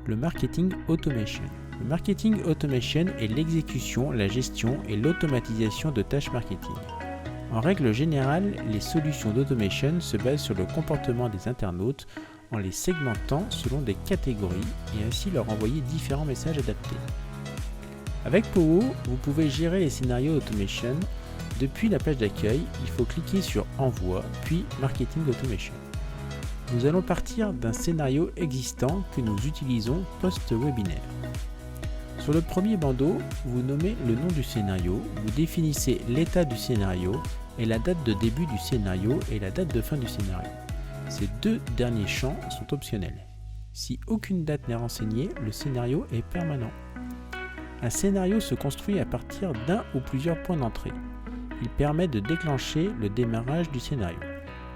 le marketing automation. Le marketing automation est l'exécution, la gestion et l'automatisation de tâches marketing. En règle générale, les solutions d'automation se basent sur le comportement des internautes en les segmentant selon des catégories et ainsi leur envoyer différents messages adaptés. Avec Powo, vous pouvez gérer les scénarios automation. Depuis la page d'accueil, il faut cliquer sur Envoi, puis Marketing Automation. Nous allons partir d'un scénario existant que nous utilisons post-webinaire. Sur le premier bandeau, vous nommez le nom du scénario, vous définissez l'état du scénario et la date de début du scénario et la date de fin du scénario. Ces deux derniers champs sont optionnels. Si aucune date n'est renseignée, le scénario est permanent. Un scénario se construit à partir d'un ou plusieurs points d'entrée. Il permet de déclencher le démarrage du scénario.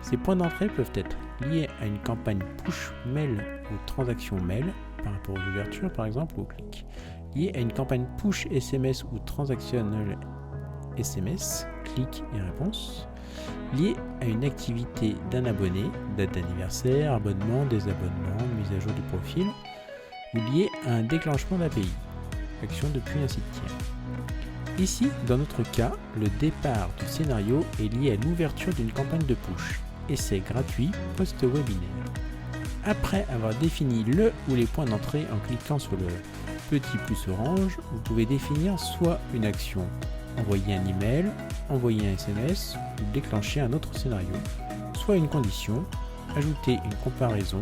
Ces points d'entrée peuvent être liés à une campagne push mail ou transaction mail, par rapport aux ouvertures par exemple ou aux clics, liés à une campagne push SMS ou transactionnel SMS, clics et réponses, liés à une activité d'un abonné, date d'anniversaire, abonnement, désabonnement, mise à jour du profil, ou liés à un déclenchement d'API, action depuis un site tiers. Ici, dans notre cas, le départ du scénario est lié à l'ouverture d'une campagne de push, essai gratuit post-webinaire. Après avoir défini le ou les points d'entrée en cliquant sur le petit plus orange, vous pouvez définir soit une action, envoyer un email, envoyer un SMS ou déclencher un autre scénario, soit une condition, ajouter une comparaison,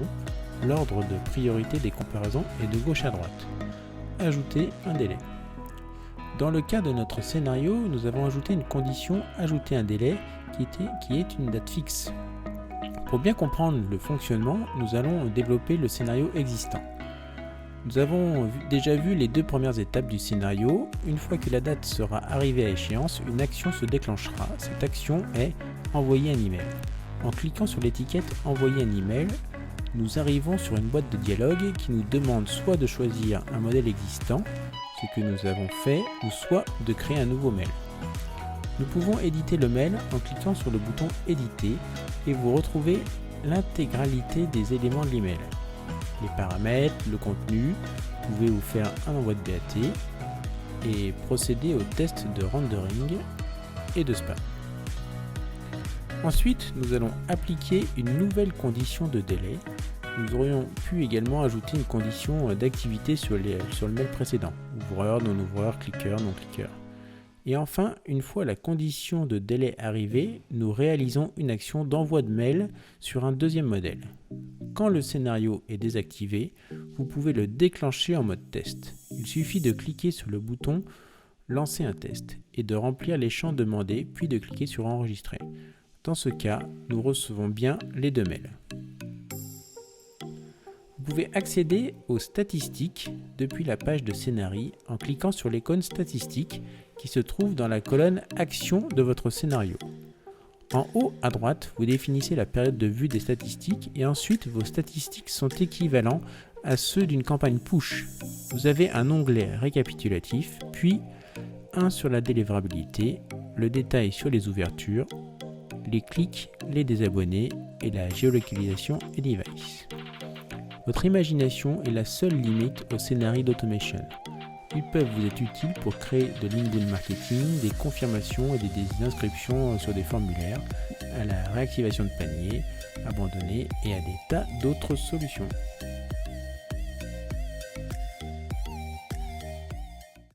l'ordre de priorité des comparaisons est de gauche à droite, ajouter un délai. Dans le cas de notre scénario, nous avons ajouté une condition, ajouter un délai qui est une date fixe. Pour bien comprendre le fonctionnement, nous allons développer le scénario existant. Nous avons déjà vu les deux premières étapes du scénario. Une fois que la date sera arrivée à échéance, une action se déclenchera. Cette action est envoyer un email. En cliquant sur l'étiquette envoyer un email, nous arrivons sur une boîte de dialogue qui nous demande soit de choisir un modèle existant, ce que nous avons fait, ou soit de créer un nouveau mail. Nous pouvons éditer le mail en cliquant sur le bouton éditer et vous retrouvez l'intégralité des éléments de l'email. Les paramètres, le contenu, vous pouvez vous faire un envoi de BAT et procéder au test de rendering et de spam. Ensuite, nous allons appliquer une nouvelle condition de délai. Nous aurions pu également ajouter une condition d'activité sur le mail précédent. Ouvreur, non-ouvreur, cliqueur, non-cliqueur. Et enfin, une fois la condition de délai arrivée, nous réalisons une action d'envoi de mail sur un deuxième modèle. Quand le scénario est désactivé, vous pouvez le déclencher en mode test. Il suffit de cliquer sur le bouton « Lancer un test » et de remplir les champs demandés, puis de cliquer sur « Enregistrer ». Dans ce cas, nous recevons bien les deux mails. Vous pouvez accéder aux statistiques depuis la page de scénario en cliquant sur l'icône statistiques qui se trouve dans la colonne Action de votre scénario. En haut à droite, vous définissez la période de vue des statistiques et ensuite vos statistiques sont équivalents à ceux d'une campagne push. Vous avez un onglet récapitulatif, puis un sur la délivrabilité, le détail sur les ouvertures, les clics, les désabonnés et la géolocalisation et device. Votre imagination est la seule limite au scénario d'automation. Ils peuvent vous être utiles pour créer de l'inbound marketing, des confirmations et des inscriptions sur des formulaires, à la réactivation de paniers abandonnés et à des tas d'autres solutions.